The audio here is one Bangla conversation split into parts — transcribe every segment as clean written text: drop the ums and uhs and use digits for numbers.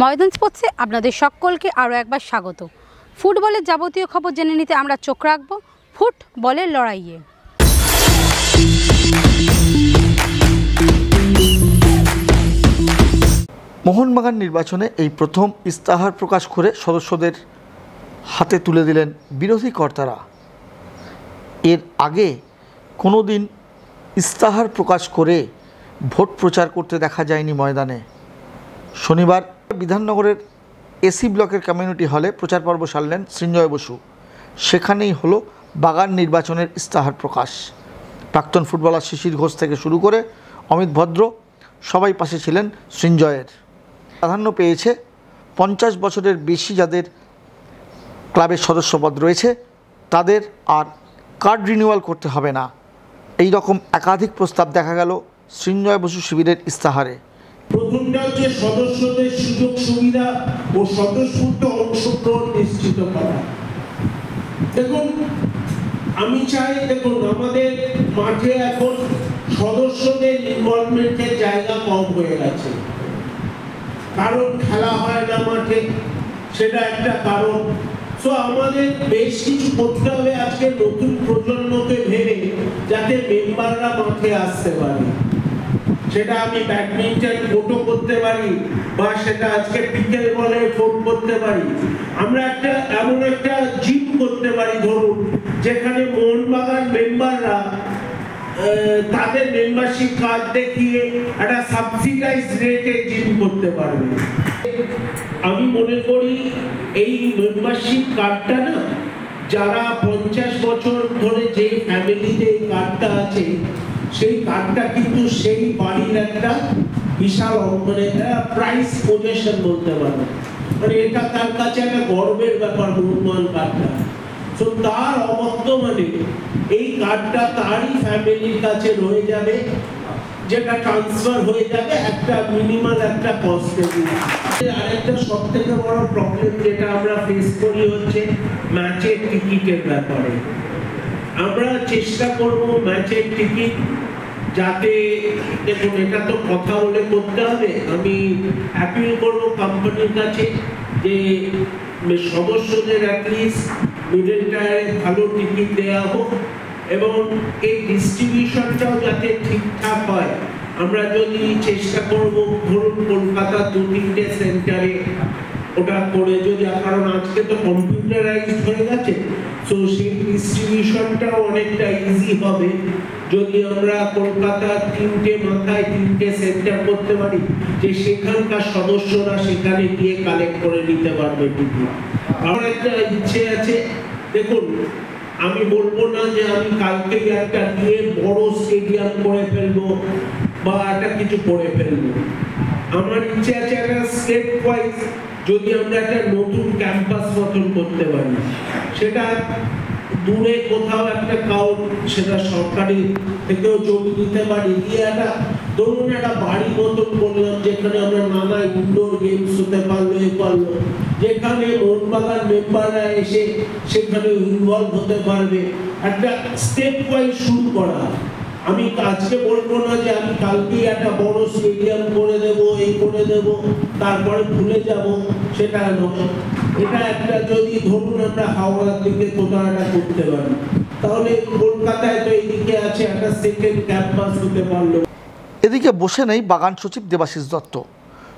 ময়দান স্পোর্টসে আপনাদের সকলকে আরও একবার স্বাগত। ফুটবলের যাবতীয় খবর জেনে নিতে আমরা চোখ রাখব ফুটবলের লড়াইয়ে। মোহনবাগান নির্বাচনে এই প্রথম ইস্তাহার প্রকাশ করে সদস্যদের হাতে তুলে দিলেন বিরোধী কর্তারা। এর আগে কোনো দিন ইস্তাহার প্রকাশ করে ভোট প্রচার করতে দেখা যায়নি ময়দানে। শনিবার বিধাননগরের এসি ব্লকের কমিউনিটি হলে প্রচার পর্ব সারলেন সৃঞ্জয় বসু। সেখানেই হলো বাগান নির্বাচনের ইস্তাহার প্রকাশ। প্রাক্তন ফুটবলার শিশির ঘোষ থেকে শুরু করে অমিত ভদ্র সবাই পাশে ছিলেন সৃঞ্জয়ের। প্রাধান্য পেয়েছে 50 বছরের বেশি যাদের ক্লাবের সদস্যপদ রয়েছে তাদের আর কার্ড রিনিউয়াল করতে হবে না। এই রকম একাধিক প্রস্তাব দেখা গেল সৃঞ্জয় বসু শিবিরের ইস্তাহারে। প্রথমটা হচ্ছে সদস্যদের সুযোগ সুবিধা ও স্বতঃস্ফূর্ত অংশগ্রহণ নিশ্চিত করা। দেখুন, আমি চাই আমাদের মাঠে এখন সদস্যদের ইনভলভমেন্টের জায়গা কম হয়ে গেছে, কারণ খেলা হয় না মাঠে, সেটা একটা কারণ। তো আমাদের বেশ কিছু করতে হবে আজকে নতুন প্রজন্মকে ভেবে, যাতে মেম্বাররা মাঠে আসতে পারে। সেটা আমি ব্যাডমিন্টন কোর্টও করতে পারি, বা সেটা আজকে পিকেল বলে কোর্ট করতে পারি। আমরা এমন একটা জিম করতে পারি, ধরুন, যেখানে মোহনবাগান মেম্বাররা তাদের মেম্বারশিপ কার্ড দেখিয়ে একটা সাবসিডাইজ রেটে জিম করতে পারবে। আমি মনে করি এই মেম্বারশিপ কার্ডটা না, যারা 50 বছর ধরে যে ফ্যামিলিতে এই কার্ডটা আছে, সেই কার্ডটা কিন্তু সেই বাড়ির একটা বিশাল প্রাইস পজেশন বলতে পারে। এটা তার কাছে একটা গর্বের ব্যাপার মোহনবাগান কার্ডটা। তো তার অবর্তমানে এই কার্ডটা তারই ফ্যামিলির কাছে রয়ে যাবে, যেটা ট্রান্সফার হয়ে যাবে একটা মিনিমাল একটা কস্টে। আরেকটা সব থেকে বড় প্রবলেম যেটা আমরা ফেস করি হচ্ছে ম্যাচের টিকিটের ব্যাপারে। আমরা চেষ্টা করব ম্যাচের টিকিট যাতে, দেখুন, এটা তো কথা বলে করতে হবে। আমি অ্যাপিল করব কোম্পানির কাছে যে সদস্যদের অ্যাটলিস্ট মিডল টায়ারে ভালো টিকিট দেওয়া হোক, এবং এই ডিস্ট্রিবিউশনটাও যাতে ঠিকঠাক হয়। আমরা যদি চেষ্টা করব, ধরুন কলকাতা 2-3টে সেন্টারে ওটা করে, যদি, কারণ আজকে তো কম্পিউটারাইজড হয়ে গেছে, তো সেই ডিস্ট্রিবিউশনটাও অনেকটা ইজি হবে যদি আমরা কলকাতার 3টে মাথায় 3টে সেন্টার করতে পারি, যে সেখানকার সদস্যরা সেখানে গিয়ে কালেক্ট করে নিতে পারবে টিকিট। আমার একটা ইচ্ছে আছে, দেখুন, আমি বলবো না যে আমি কালকে একটা গিয়ে বড় স্টেডিয়াম করে ফেলবো বা একটা কিছু করে ফেলবো। আমার ইচ্ছে আছে একটা স্টেট ওয়াইজ যদি আমরা একটা নতুন ক্যাম্পাস গঠন করতে পারি, সেটা দূরে কোথাও একটা সেটা সরকারি থেকেও জমি দিতে পারি, দিয়ে একটা ধরুন একটা বাড়ি মতন করলাম, যেখানে আমরা নানা ইনডোর গেমস হতে পারলো, যেখানে মোহনবাগান মেম্বাররা এসে সেখানে ইনভলভ হতে পারবে। একটা স্টেপ ওয়াইজ শুরু করা। আমি আজকে বলবো না যে আমি কালকে একটা বড় স্টেডিয়াম করে দেব, এই করে দেব, তারপরে ভুলে যাব, সেটা নয়। এটা একটা, যদি ধরুন আমরা হাওড়ার দিকে কোথাও একটা করতে পারি, তাহলে কলকাতায় তো এইদিকে আছে একটা সেকেন্ড ক্যাম্পাস হতে পারলো। এদিকে বসে নেই বাগান সচিব দেবাশিস দত্ত।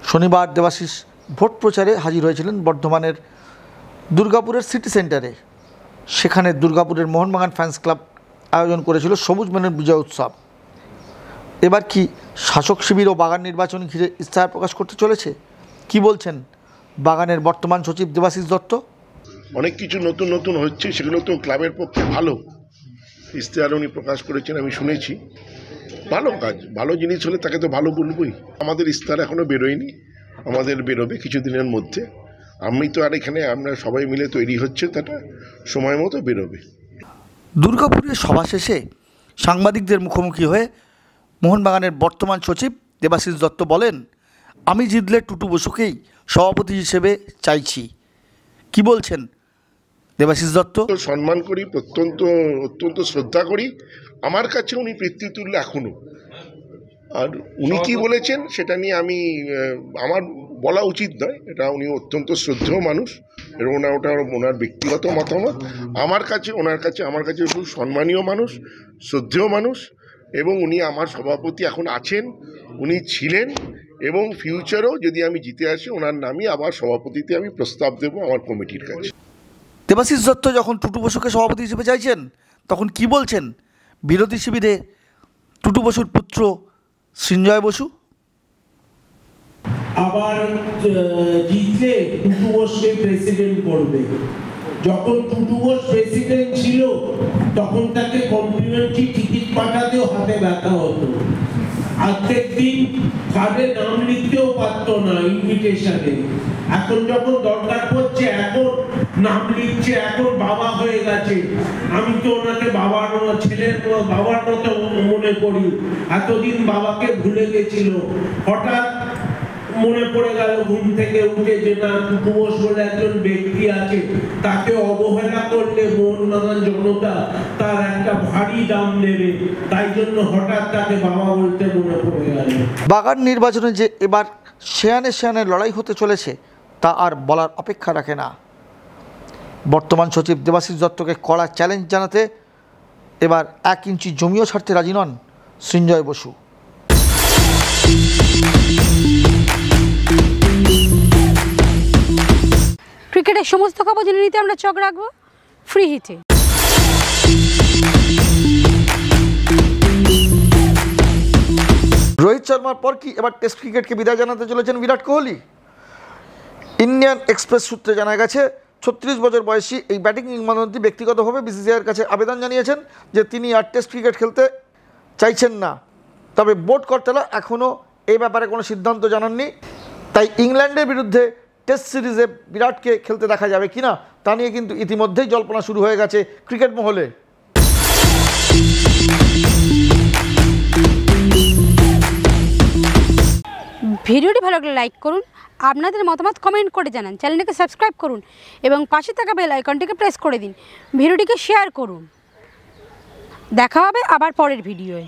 শনিবার দেবাশিস ভোট প্রচারে হাজির হয়েছিলেন বর্ধমানের দুর্গাপুরের সিটি সেন্টারে। সেখানে দুর্গাপুরের মোহনবাগান ফ্যান্স ক্লাব আয়োজন করেছিল সবুজ মেনের বিজয় উৎসব। এবার কি শাসক শিবির ও বাগান নির্বাচন ঘিরে ইস্তাহার প্রকাশ করতে চলেছে? কি বলছেন বাগানের বর্তমান সচিব দেবাশিস দত্ত? অনেক কিছু নতুন নতুন হচ্ছে, সেগুলো তো ক্লাবের পক্ষে ভালো। ইস্তাহার উনি প্রকাশ করেছেন, আমি শুনেছি। ভালো কাজ, ভালো জিনিস হলে তাকে তো ভালো বলবই। আমাদের ইস্তাহার এখনও বেরোয়নি, আমাদের বেরোবে কিছুদিনের মধ্যে। আমি তো আর এখানে আমরা সবাই মিলে তৈরি হচ্ছে, তাটা সময় মতো বেরোবে। দুর্গাপুরে সভা শেষে সাংবাদিকদের মুখোমুখি হয়ে মোহনবাগানের বর্তমান সচিব দেবাশিস দত্ত বলেন, আমি জিতলে টুটু বসুকেই সভাপতি হিসেবে চাইছি। কি বলছেন দেবাশিস দত্ত? সম্মান করি, অত্যন্ত শ্রদ্ধা করি। আমার কাছে উনি পিতৃতুল্য এখনও। আর উনি কি বলেছেন সেটা নিয়ে আমার বলা উচিত নয়, এটা উনি অত্যন্ত শ্রদ্ধেয় মানুষ এবং ওটা ওনার ব্যক্তিগত মতামত। আমার কাছে আমার কাছে খুব সম্মানীয় মানুষ, শ্রদ্ধেয় মানুষ, এবং উনি আমার সভাপতি এখন আছেন, উনি ছিলেন, এবং ফিউচারেও যদি আমি জিতে আসি ওনার নামই আবার সভাপতিতে আমি প্রস্তাব দেব আমার কমিটির কাছে। দেবাশিস দত্ত যখন টুটু বসুকে সভাপতি হিসেবে চাইছেন তখন কি বলছেন বিরোধী শিবিরে টুটু বসুর পুত্র সৃঞ্জয় বসু? আবার জিতলে টুটু বোসকে প্রেসিডেন্ট করবে। যখন টুটু বোস প্রেসিডেন্ট ছিল তখন তাকে কমপ্লিমেন্টারি টিকিট পাঠাতেও হাতে ব্যথা হতো। আজকের দিন কার্ডে নাম লিখতেও পারতো না ইনভিটেশনে। এখন যখন দরকার পড়ছে এখন নাম লিখছে, এখন বাবা হয়ে গেছে। আমি তো ওনাকে বাবার ছেলের বাবার মতো মনে করি। এতদিন বাবাকে ভুলে গেছিল, হঠাৎ মনে পড়ে গেল ঘুম থেকে উঠে যে না টুটু বোস বলে একজন ব্যক্তি আছে, তাকে অবহেলা করলে মোহনবাগান জনতা তার একটা ভারী দাম নেবে। তাই জন্য হঠাৎ তাকে বাবা বলতে মনে পড়ে গেল। বাগান নির্বাচনে যে এবার সেয়ানে সেয়ানে লড়াই হতে চলেছে তা আর বলার অপেক্ষা রাখে না। বর্তমান সচিব দেবাশিস দত্তকে কড়া চ্যালেঞ্জ জানাতে এবার 1 ইঞ্চি জমিও ছাড়তে রাজি নন সৃঞ্জয় বসু। ক্রিকেটের সমস্ত খবর জেনে নিতে আমরা চোখ রাখবো ফ্রি হিটে। রোহিত শর্মার পর কি এবার টেস্ট ক্রিকেটকে বিদায় জানাতে চলেছেন বিরাট কোহলি? ইন্ডিয়ান এক্সপ্রেস সূত্রে জানা গেছে 36 বছর বয়সী এই ব্যাটিং কিংবদন্তি ব্যক্তিগতভাবে বিসিসিআইয়ের কাছে আবেদন জানিয়েছেন যে তিনি আর টেস্ট ক্রিকেট খেলতে চাইছেন না। তবে বোর্ড কর্তারা এখনও এই ব্যাপারে কোনো সিদ্ধান্ত জানাননি। তাই ইংল্যান্ডের বিরুদ্ধে টেস্ট সিরিজে বিরাটকে খেলতে দেখা যাবে কিনা তা নিয়ে কিন্তু ইতিমধ্যেই জল্পনা শুরু হয়ে গেছে ক্রিকেট মহলে। ভিডিওটি ভালো লাগলে লাইক করুন, আপনাদের মতামত কমেন্ট করে জানান, চ্যানেলটিকে সাবস্ক্রাইব করুন এবং পাশে থাকা বেল আইকনটিকে প্রেস করে দিন। ভিডিওটিকে শেয়ার করুন। দেখা হবে আবার পরের ভিডিওয়ে।